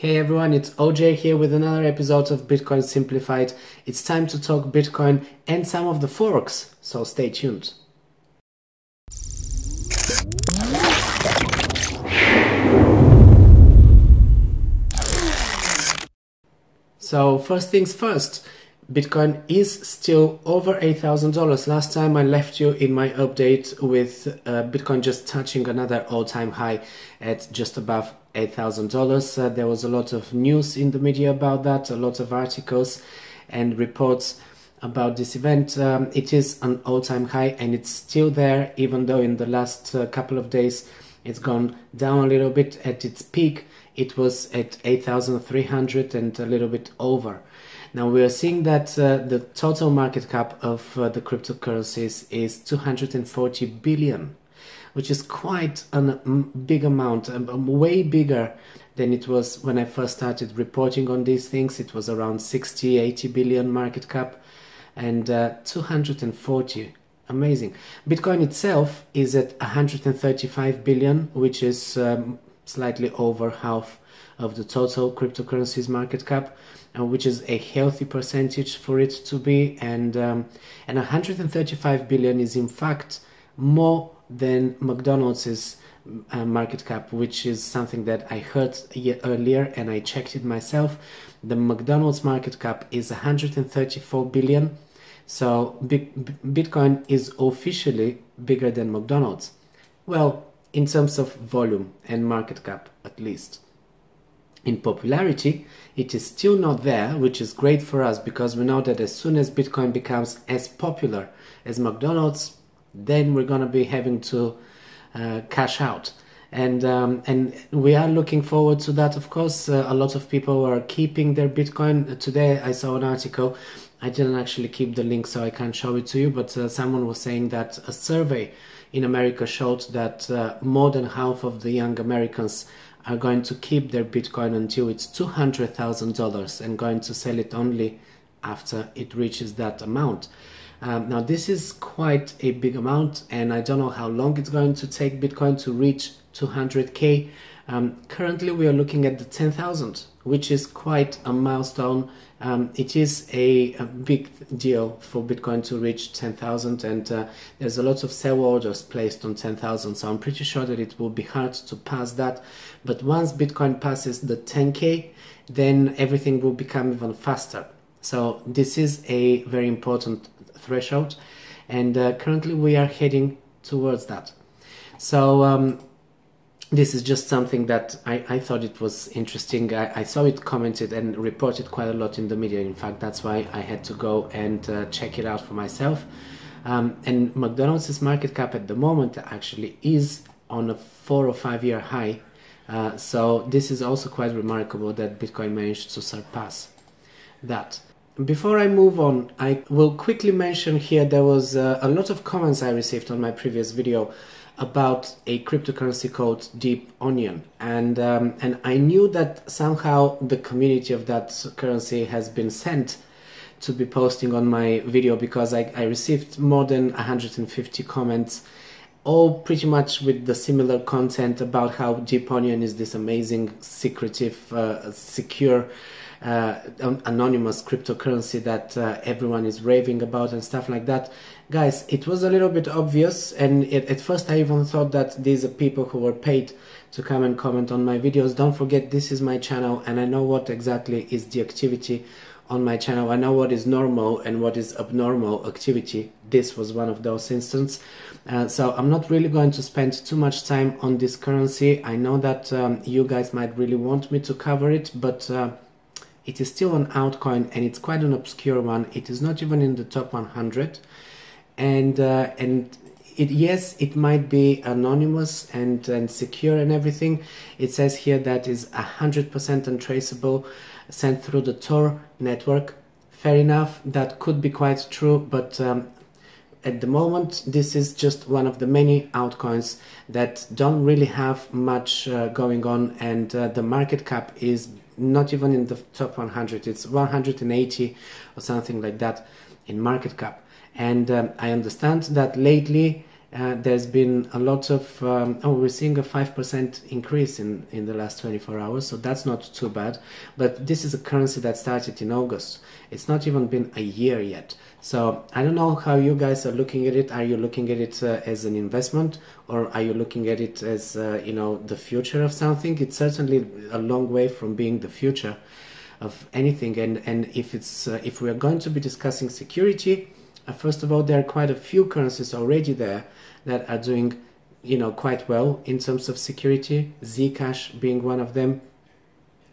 Hey everyone, it's OJ here with another episode of Bitcoin Simplified. It's time to talk Bitcoin and some of the forks, so stay tuned. So first things first, Bitcoin is still over $8,000. Last time I left you in my update with Bitcoin just touching another all-time high at just above $8,000. There was a lot of news in the media about that, a lot of articles and reports about this event. It is an all-time high and it's still there, even though in the last couple of days it's gone down a little bit. At its peak it was at 8,300 and a little bit over. Now we are seeing that the total market cap of the cryptocurrencies is 240 billion, which is quite a big amount, way bigger than it was when I first started reporting on these things. It was around 60-80 billion market cap, and 240, amazing. Bitcoin itself is at 135 billion, which is slightly over half of the total cryptocurrencies market cap, which is a healthy percentage for it to be, and 135 billion is in fact more than McDonald's market cap, which is something that I heard earlier and I checked it myself. The McDonald's market cap is 134 billion, so Bitcoin is officially bigger than McDonald's. Well, in terms of volume and market cap at least. In popularity, it is still not there, which is great for us because we know that as soon as Bitcoin becomes as popular as McDonald's, then we're gonna be having to cash out, and we are looking forward to that. Of course, a lot of people are keeping their Bitcoin. Today I saw an article. I didn't actually keep the link, so I can't show it to you, but someone was saying that a survey in America showed that more than half of the young Americans are going to keep their Bitcoin until it's $200,000 and going to sell it only after it reaches that amount. Now this is quite a big amount, and I don't know how long it's going to take Bitcoin to reach 200k. Currently we are looking at the 10,000, which is quite a milestone. It is a big deal for Bitcoin to reach 10,000, and there's a lot of sell orders placed on 10,000, so I'm pretty sure that it will be hard to pass that. But once Bitcoin passes the 10k, then everything will become even faster. So this is a very important threshold, and currently we are heading towards that. So this is just something that I thought it was interesting. I saw it commented and reported quite a lot in the media. In fact, that's why I had to go and check it out for myself. And McDonald's market cap at the moment actually is on a 4 or 5 year high. So this is also quite remarkable that Bitcoin managed to surpass that. Before I move on, I will quickly mention here there was a lot of comments I received on my previous video about a cryptocurrency called Deep Onion, and I knew that somehow the community of that currency has been sent to be posting on my video, because I received more than 150 comments, all pretty much with the similar content about how Deep Onion is this amazing, secretive, secure, anonymous cryptocurrency that everyone is raving about and stuff like that. Guys, it was a little bit obvious, and at first I even thought that these are people who were paid to come and comment on my videos. Don't forget, this is my channel and I know what exactly is the activity on my channel. I know what is normal and what is abnormal activity. This was one of those instances. So I'm not really going to spend too much time on this currency. I know that you guys might really want me to cover it, but it is still an altcoin and it's quite an obscure one. It is not even in the top 100, and yes, it might be anonymous and secure and everything. It says here that is 100% untraceable, sent through the Tor network. Fair enough, that could be quite true, but at the moment this is just one of the many altcoins that don't really have much going on, and the market cap is not even in the top 100. It's 180 or something like that in market cap. And I understand that lately there's been a lot of we're seeing a 5% increase in the last 24 hours, so that's not too bad. But this is a currency that started in August. It's not even been a year yet. So I don't know how you guys are looking at it. Are you looking at it as an investment, or are you looking at it as you know, the future of something? It's certainly a long way from being the future of anything. And if it's if we are going to be discussing security, first of all, there are quite a few currencies already there that are doing, you know, quite well in terms of security. Zcash being one of them.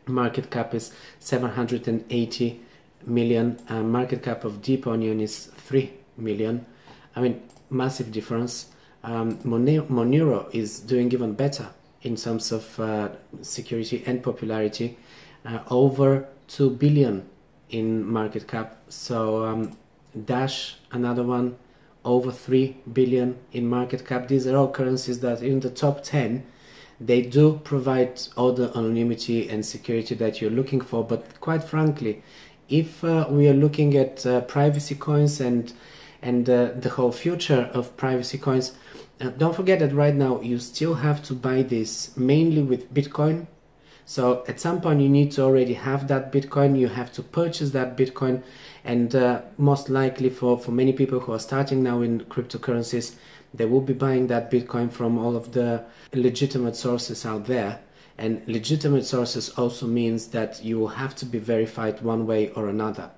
Market cap is 780 million. Market cap of Deep Onion is 3 million. I mean, massive difference. Monero is doing even better in terms of security and popularity. Over 2 billion in market cap. So Dash, another one, over 3 billion in market cap. These are all currencies that in the top 10, they do provide all the anonymity and security that you're looking for. But quite frankly, if we are looking at privacy coins and the whole future of privacy coins, don't forget that right now you still have to buy this mainly with Bitcoin. So at some point you need to already have that Bitcoin, you have to purchase that Bitcoin, and most likely for many people who are starting now in cryptocurrencies, they will be buying that Bitcoin from all of the legitimate sources out there. And legitimate sources also means that you will have to be verified one way or another,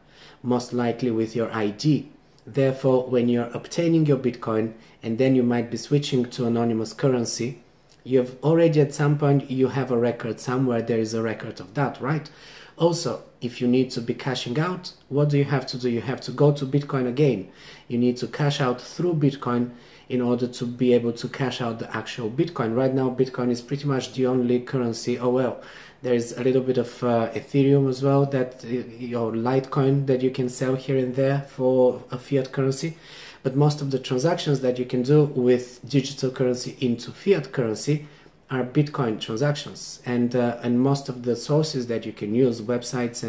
most likely with your ID. Therefore, when you're obtaining your Bitcoin and then you might be switching to anonymous currency, you've already at some point, you have a record somewhere, there is a record of that, right? Also, if you need to be cashing out, what do you have to do? You have to go to Bitcoin again. You need to cash out through Bitcoin in order to be able to cash out the actual Bitcoin. Right now, Bitcoin is pretty much the only currency. Oh well, there is a little bit of Ethereum as well, that your Litecoin that you can sell here and there for a fiat currency. But most of the transactions that you can do with digital currency into fiat currency are Bitcoin transactions, and most of the sources that you can use, websites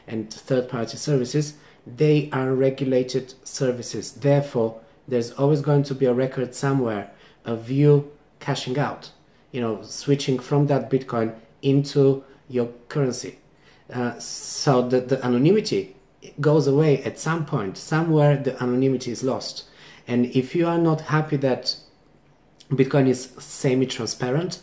and third-party services, they are regulated services. Therefore, there's always going to be a record somewhere of you cashing out, you know, switching from that Bitcoin into your currency. So the anonymity goes away at some point. Somewhere the anonymity is lost. And if you are not happy that Bitcoin is semi-transparent,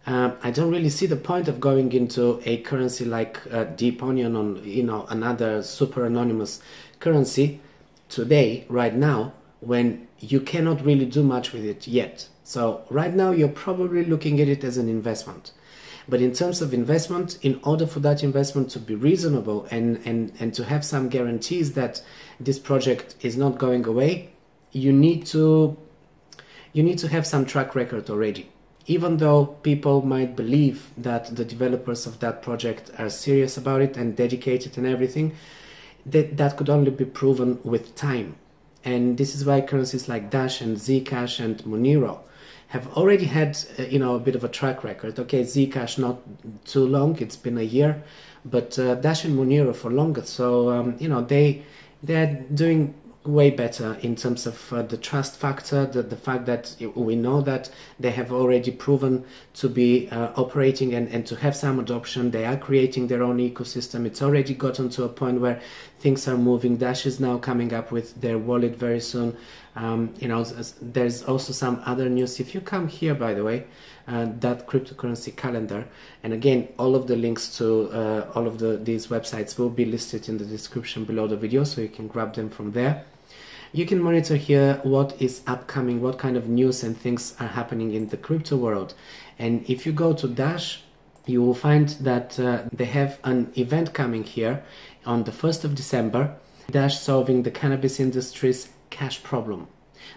I don't really see the point of going into a currency like Deep Onion on, you know, another super anonymous currency today, right now, when you cannot really do much with it yet. So right now you're probably looking at it as an investment. But in terms of investment, in order for that investment to be reasonable and to have some guarantees that this project is not going away, you need to have some track record already. Even though people might believe that the developers of that project are serious about it and dedicated and everything, that could only be proven with time. And this is why currencies like Dash and Zcash and Monero have already had, you know, a bit of a track record. Okay, Zcash not too long, it's been a year, but Dash and Monero for longer. So, you know, they're doing way better in terms of the trust factor, the fact that we know that they have already proven to be operating and to have some adoption. They are creating their own ecosystem. It's already gotten to a point where things are moving. Dash is now coming up with their wallet very soon. You know, there's also some other news. If you come here, by the way, that cryptocurrency calendar, and again, all of the links to all of these websites will be listed in the description below the video, so you can grab them from there. You can monitor here what is upcoming, what kind of news and things are happening in the crypto world. And if you go to Dash, you will find that they have an event coming here on the 1st of December, Dash solving the cannabis industry's cash problem.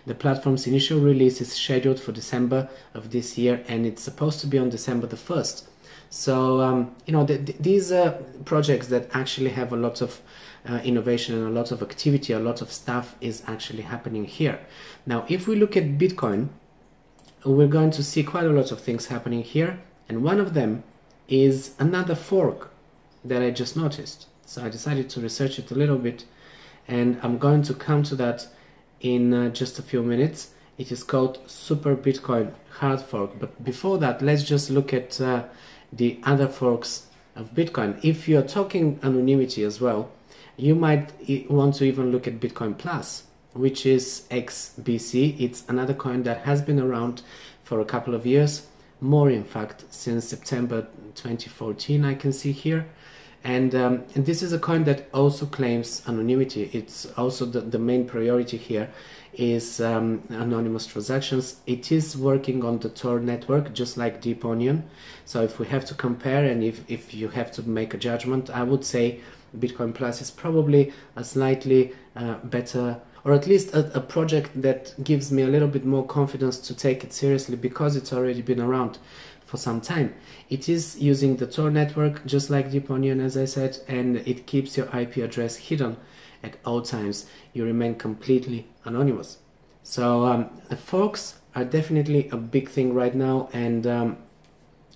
The platform's initial release is scheduled for December of this year, and it's supposed to be on December the 1st. So, you know, these are projects that actually have a lot of innovation and a lot of activity, a lot of stuff is actually happening here. Now, if we look at Bitcoin, we're going to see quite a lot of things happening here, and one of them is another fork that I just noticed. So I decided to research it a little bit, and I'm going to come to that in just a few minutes. It is called Super Bitcoin hard fork. But before that, let's just look at the other forks of Bitcoin. If you're talking anonymity as well, you might want to even look at Bitcoin Plus, which is XBC. It's another coin that has been around for a couple of years, more in fact, since September 2014, I can see here. And this is a coin that also claims anonymity. It's also the main priority here is anonymous transactions. It is working on the Tor network, just like Deep Onion. So if we have to compare, and if you have to make a judgment, I would say Bitcoin Plus is probably a slightly better, or at least a project that gives me a little bit more confidence to take it seriously, because it's already been around for some time. It is using the Tor network, just like Deep Onion, as I said, and it keeps your IP address hidden at all times. You remain completely anonymous. So the forks are definitely a big thing right now, and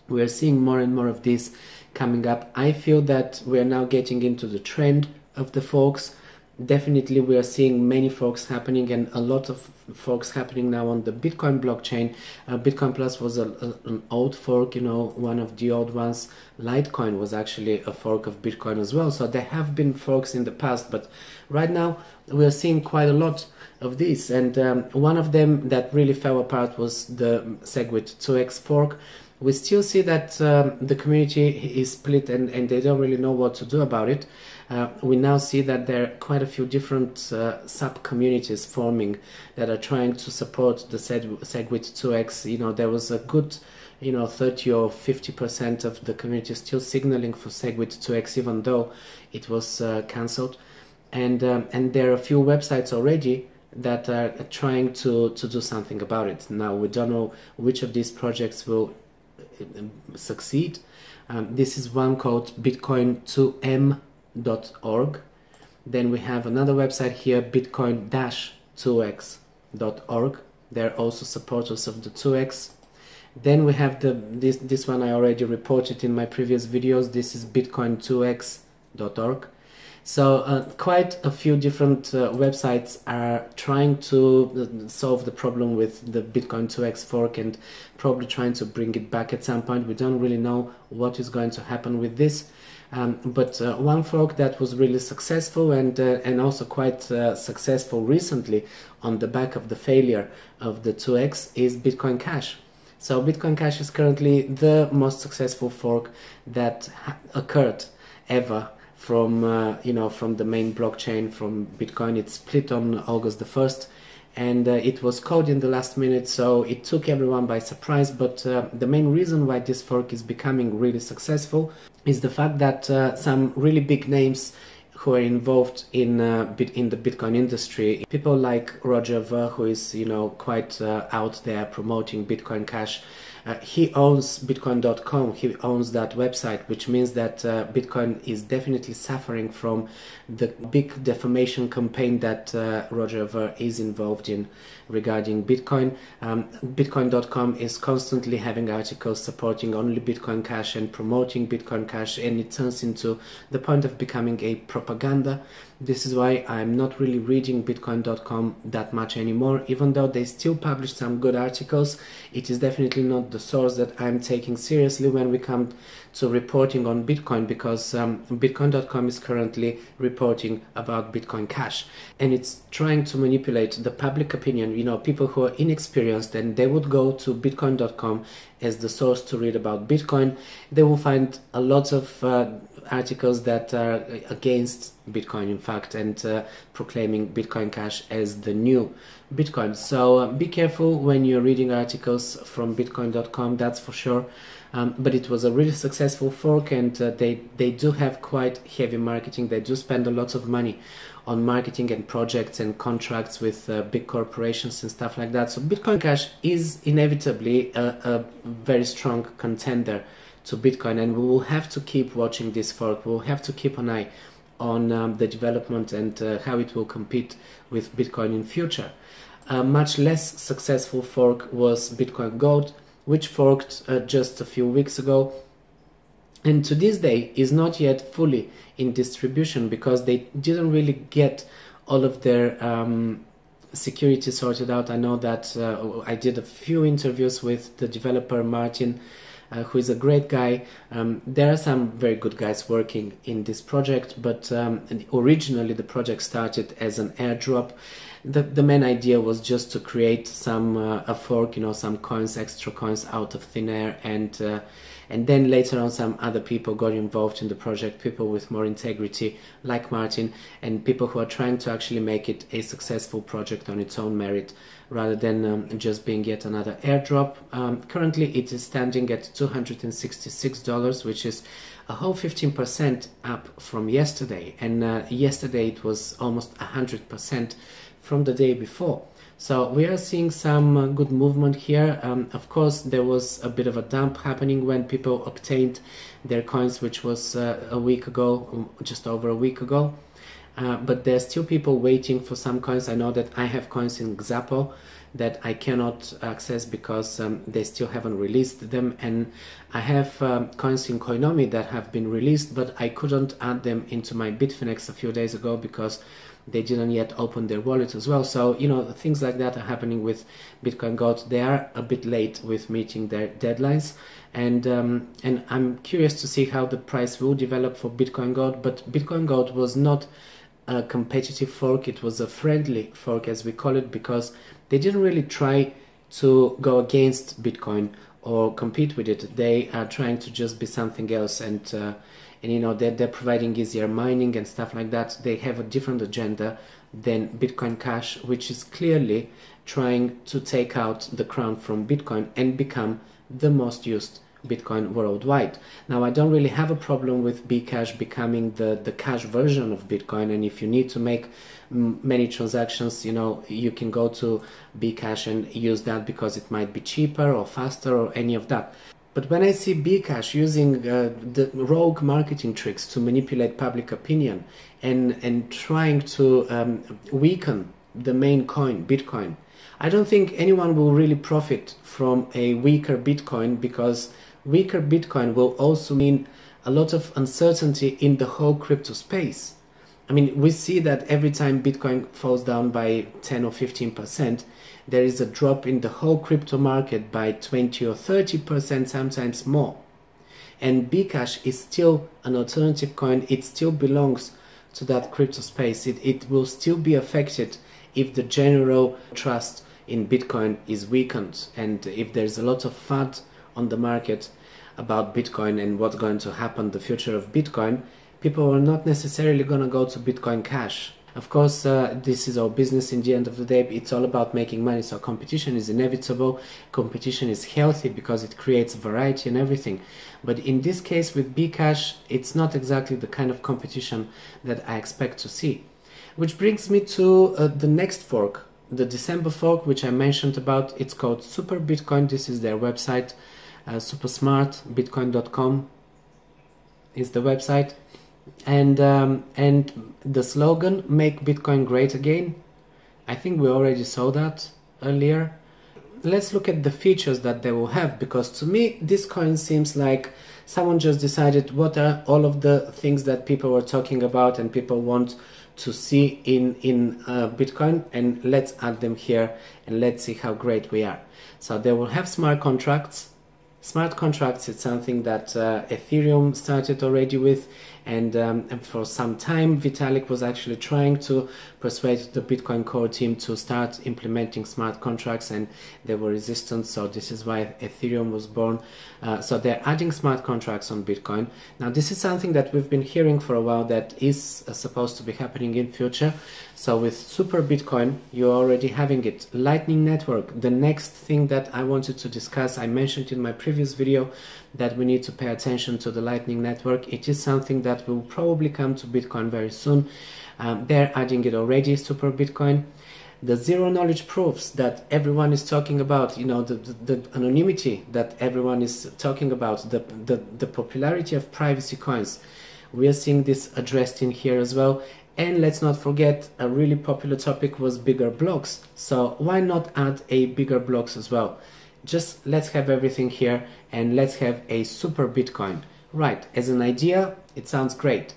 we are seeing more and more of this coming up. I feel that we are now getting into the trend of the forks. Definitely we are seeing many forks happening, and a lot of forks happening now on the Bitcoin blockchain. Bitcoin Plus was an old fork, you know, one of the old ones. Litecoin was actually a fork of Bitcoin as well. So there have been forks in the past, but right now we are seeing quite a lot of this. And one of them that really fell apart was the Segwit 2x fork. We still see that the community is split, and they don't really know what to do about it. We now see that there are quite a few different sub-communities forming that are trying to support the Segwit 2x. You know, there was a good, 30 or 50% of the community still signaling for Segwit 2x, even though it was cancelled. And there are a few websites already that are trying to do something about it. Now, we don't know which of these projects will succeed. This is one called bitcoin2m.org. Then we have another website here, bitcoin-2x.org. They're also supporters of the 2x. Then we have this one I already reported in my previous videos. This is bitcoin2x.org. So quite a few different websites are trying to solve the problem with the Bitcoin 2x fork, and probably trying to bring it back at some point. We don't really know what is going to happen with this. But one fork that was really successful and also quite successful recently on the back of the failure of the 2x is Bitcoin Cash. So Bitcoin Cash is currently the most successful fork that occurred ever from from the main blockchain, from Bitcoin. It split on August the 1st, and it was caught in the last minute, so it took everyone by surprise. But the main reason why this fork is becoming really successful is the fact that some really big names who are involved in the Bitcoin industry, people like Roger Ver, who is quite out there promoting Bitcoin Cash. He owns Bitcoin.com, he owns that website, which means that Bitcoin is definitely suffering from the big defamation campaign that Roger Ver is involved in regarding Bitcoin. Bitcoin.com is constantly having articles supporting only Bitcoin Cash and promoting Bitcoin Cash, and it turns into the point of becoming a propaganda. This is why I'm not really reading Bitcoin.com that much anymore. Even though they still publish some good articles, it is definitely not the source that I'm taking seriously when we come to reporting on Bitcoin, because Bitcoin.com is currently reporting about Bitcoin Cash, and it's trying to manipulate the public opinion. People who are inexperienced, and they would go to Bitcoin.com as the source to read about Bitcoin. They will find a lot of articles that are against Bitcoin, in fact, and proclaiming Bitcoin Cash as the new Bitcoin. So be careful when you're reading articles from Bitcoin.com, that's for sure. But it was a really successful fork, and they do have quite heavy marketing. They do spend a lot of money on marketing and projects and contracts with big corporations and stuff like that. So Bitcoin Cash is inevitably a very strong contender to Bitcoin, and we will have to keep watching this fork. We'll have to keep an eye on the development and how it will compete with Bitcoin in future. A much less successful fork was Bitcoin Gold, which forked just a few weeks ago, and to this day is not yet fully in distribution, because they didn't really get all of their security sorted out. I know that I did a few interviews with the developer Martin, who is a great guy. There are some very good guys working in this project, but originally the project started as an airdrop. The main idea was just to create some a fork, you know, some coins, extra coins out of thin air, and then later on some other people got involved in the project, people with more integrity like Martin, and people who are trying to actually make it a successful project on its own merit rather than just being yet another airdrop. Currently it is standing at $266, which is a whole 15% up from yesterday, and yesterday it was almost 100% from the day before. So we are seeing some good movement here. Of course, there was a bit of a dump happening when people obtained their coins, which was a week ago, just over a week ago. But there's still people waiting for some coins. I know that I have coins in Xapo that I cannot access because they still haven't released them, and I have coins in Coinomi that have been released, but I couldn't add them into my Bitfinex a few days ago because they didn't yet open their wallet as well. So, you know, things like that are happening with Bitcoin Gold. They are a bit late with meeting their deadlines, and I'm curious to see how the price will develop for Bitcoin Gold. But Bitcoin Gold was not a competitive fork, it was a friendly fork, as we call it, because they didn't really try to go against Bitcoin or compete with it. They are trying to just be something else, and you know, they're providing easier mining and stuff like that. They have a different agenda than Bitcoin Cash, which is clearly trying to take out the crown from Bitcoin and become the most used Bitcoin worldwide. Now, I don't really have a problem with Bcash becoming the cash version of Bitcoin, and if you need to make many transactions, you know, you can go to Bcash and use that because it might be cheaper or faster or any of that. But when I see Bcash using the rogue marketing tricks to manipulate public opinion and trying to weaken the main coin, Bitcoin, I don't think anyone will really profit from a weaker Bitcoin, because weaker Bitcoin will also mean a lot of uncertainty in the whole crypto space. I mean, we see that every time Bitcoin falls down by 10 or 15%, there is a drop in the whole crypto market by 20 or 30%, sometimes more. And Bcash is still an alternative coin. It still belongs to that crypto space. It will still be affected if the general trust in Bitcoin is weakened, and if there's a lot of FUD on the market about Bitcoin and what's going to happen, the future of Bitcoin, people are not necessarily going to go to Bitcoin Cash. Of course, this is our business in the end of the day. It's all about making money, so competition is inevitable. Competition is healthy because it creates variety and everything. But in this case with Bcash, it's not exactly the kind of competition that I expect to see. Which brings me to the next fork, the December fork, which I mentioned about. It's called Super Bitcoin. This is their website. Supersmartbitcoin.com is the website. And the slogan, "Make Bitcoin Great Again." I think we already saw that earlier. Let's look at the features that they will have, because to me this coin seems like someone just decided what are all of the things that people were talking about and people want to see in Bitcoin, and let's add them here and let's see how great we are. So they will have smart contracts. Smart contracts is something that Ethereum started already with, and for some time Vitalik was actually trying to persuade the Bitcoin core team to start implementing smart contracts, and they were resistant, so this is why Ethereum was born. So they're adding smart contracts on Bitcoin. Now this is something that we've been hearing for a while that is supposed to be happening in future. So with Super Bitcoin, you're already having it. Lightning Network, the next thing that I wanted to discuss. I mentioned in my previous video that we need to pay attention to the Lightning Network. It is something that will probably come to Bitcoin very soon. They're adding it already, Super Bitcoin. The zero knowledge proofs that everyone is talking about, you know, the anonymity that everyone is talking about, the popularity of privacy coins. We are seeing this addressed in here as well. And let's not forget, a really popular topic was bigger blocks. So why not add a bigger blocks as well? Just let's have everything here and let's have a Super Bitcoin. Right, as an idea, it sounds great.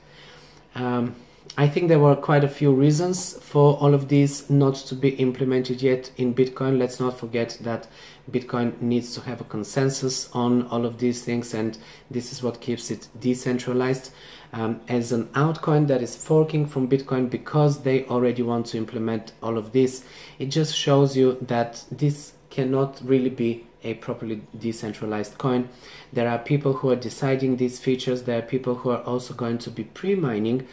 I think there were quite a few reasons for all of these not to be implemented yet in Bitcoin. Let's not forget that Bitcoin needs to have a consensus on all of these things, and this is what keeps it decentralized. As an altcoin that is forking from Bitcoin because they already want to implement all of this, it just shows you that this cannot really be a properly decentralized coin. There are people who are deciding these features. There are people who are also going to be pre-mining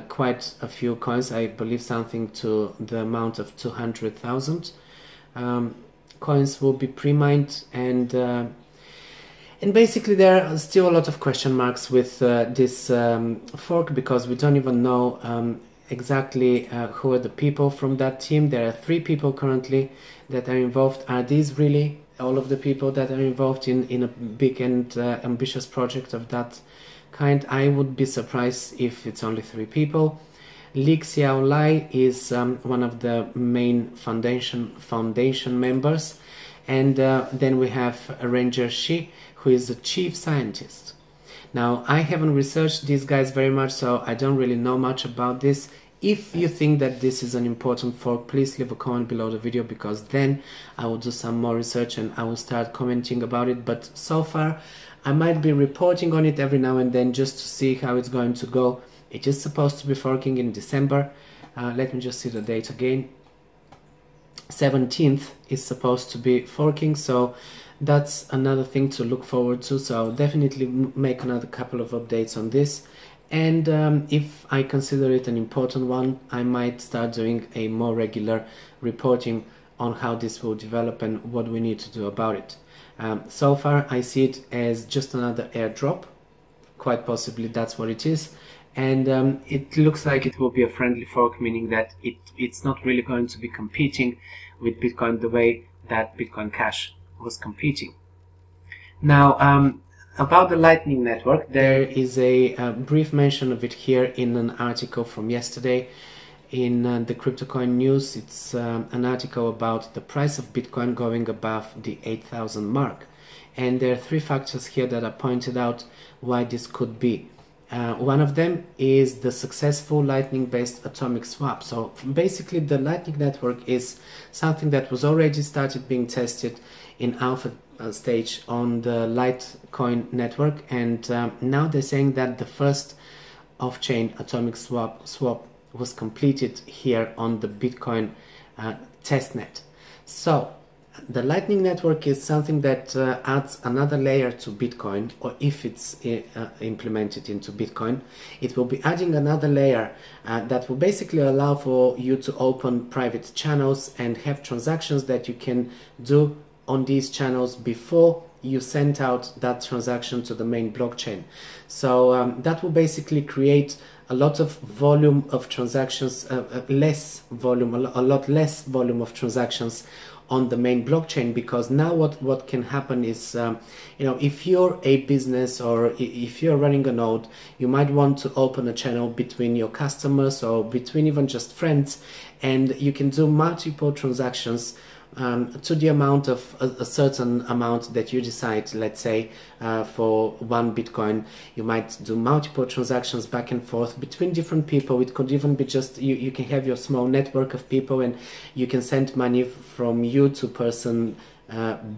quite a few coins. I believe something to the amount of 200,000 coins will be pre-mined, and basically there are still a lot of question marks with this fork, because we don't even know exactly who are the people from that team. There are 3 people currently that are involved. Are these really all of the people that are involved in a big and ambitious project of that kind? I would be surprised if it's only 3 people. Li Xiaolai is one of the main foundation members, and then we have Ranger Shi, who is the chief scientist. Now, I haven't researched these guys very much, so I don't really know much about this. If you think that this is an important fork, please leave a comment below the video, because then I will do some more research and I will start commenting about it. But so far, I might be reporting on it every now and then just to see how it's going to go. It is supposed to be forking in December. Let me just see the date again. 17th is supposed to be forking, so that's another thing to look forward to. So I'll definitely make another couple of updates on this. And if I consider it an important one, I might start doing a more regular reporting on how this will develop and what we need to do about it. So far, I see it as just another airdrop. Quite possibly that's what it is. And it looks like it will be a friendly fork, meaning that it's not really going to be competing with Bitcoin the way that Bitcoin Cash was competing. Now, about the Lightning Network, there is a brief mention of it here in an article from yesterday in the CryptoCoin News. It's an article about the price of Bitcoin going above the 8,000 mark. And there are 3 factors here that are pointed out why this could be. One of them is the successful Lightning-based atomic swap. So basically the Lightning Network is something that was already started being tested in alpha stage on the Litecoin network, and now they're saying that the first off-chain atomic swap was completed here on the Bitcoin testnet. So the Lightning Network is something that adds another layer to Bitcoin, or if it's implemented into Bitcoin, it will be adding another layer that will basically allow for you to open private channels and have transactions that you can do on these channels before you send out that transaction to the main blockchain. So that will basically create a lot of volume of transactions, a lot less volume of transactions on the main blockchain, because now what can happen is, if you're a business or if you're running a node, you might want to open a channel between your customers or between even just friends, and you can do multiple transactions to the amount of a certain amount that you decide. Let's say for 1 Bitcoin, you might do multiple transactions back and forth between different people. It could even be just, you can have your small network of people and you can send money from you to person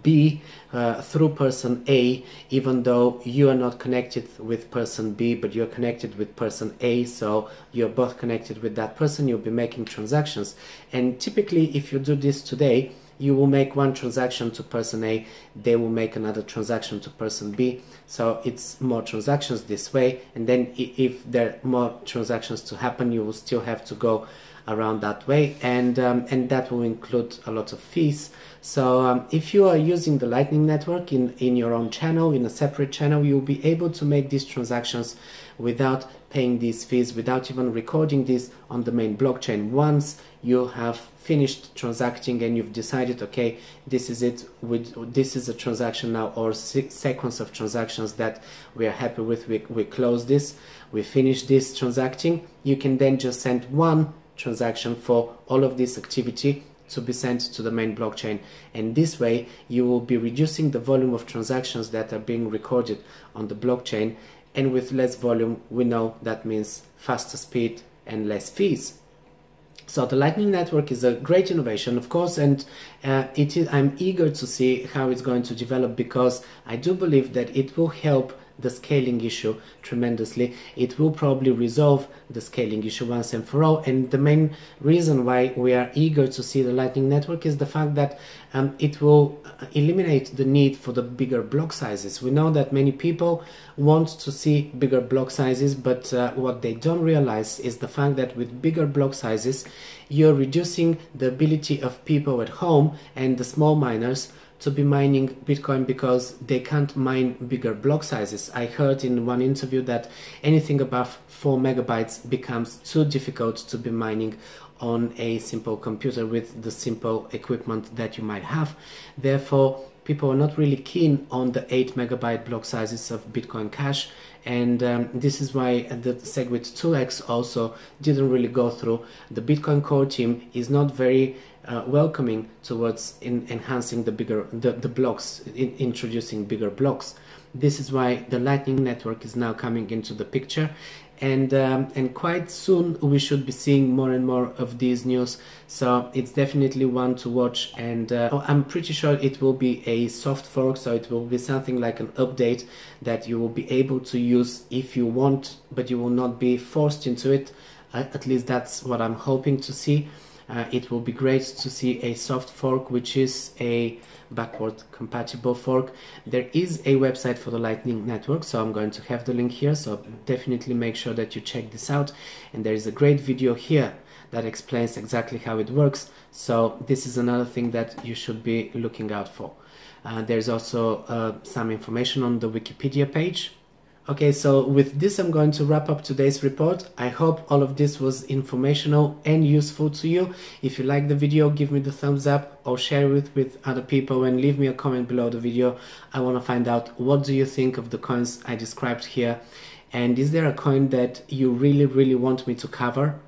B through person A, even though you are not connected with person B, but you're connected with person A, so you're both connected with that person. You'll be making transactions, and typically if you do this today, you will make 1 transaction to person A, they will make another transaction to person B, so it's more transactions this way. And then if there are more transactions to happen, you will still have to go around that way, and that will include a lot of fees. So if you are using the Lightning Network in your own channel, in a separate channel, you'll be able to make these transactions without paying these fees, without even recording this on the main blockchain. Once you have finished transacting and you've decided, okay, this is it, this is a transaction now, or sequence of transactions that we are happy with, we close this, we finish this transacting, you can then just send 1 transaction for all of this activity to be sent to the main blockchain, and this way you will be reducing the volume of transactions that are being recorded on the blockchain. And with less volume, we know that means faster speed, and less fees. So the Lightning Network is a great innovation, of course, and I'm eager to see how it's going to develop, because I do believe that it will help the scaling issue tremendously. It will probably resolve the scaling issue once and for all, and the main reason why we are eager to see the Lightning Network is the fact that it will eliminate the need for the bigger block sizes. We know that many people want to see bigger block sizes, but what they don't realize is the fact that with bigger block sizes you're reducing the ability of people at home and the small miners to be mining Bitcoin, because they can't mine bigger block sizes. I heard in one interview that anything above 4 megabytes becomes too difficult to be mining on a simple computer with the simple equipment that you might have. Therefore, people are not really keen on the 8 megabyte block sizes of Bitcoin Cash, and this is why the SegWit 2x also didn't really go through. The Bitcoin core team is not very welcoming towards enhancing the blocks, introducing bigger blocks. This is why the Lightning Network is now coming into the picture, and quite soon we should be seeing more and more of these news. So it's definitely one to watch, and I'm pretty sure it will be a soft fork, so it will be something like an update that you will be able to use if you want, but you will not be forced into it. At least that's what I'm hoping to see. It will be great to see a soft fork, which is a backward compatible fork. There is a website for the Lightning Network, so I'm going to have the link here, so definitely make sure that you check this out. And there is a great video here that explains exactly how it works, so this is another thing that you should be looking out for. There's also some information on the Wikipedia page. Okay, so with this I'm going to wrap up today's report. I hope all of this was informational and useful to you. If you like the video, give me the thumbs up or share it with other people and leave me a comment below the video. I want to find out, what do you think of the coins I described here? And is there a coin that you really want me to cover?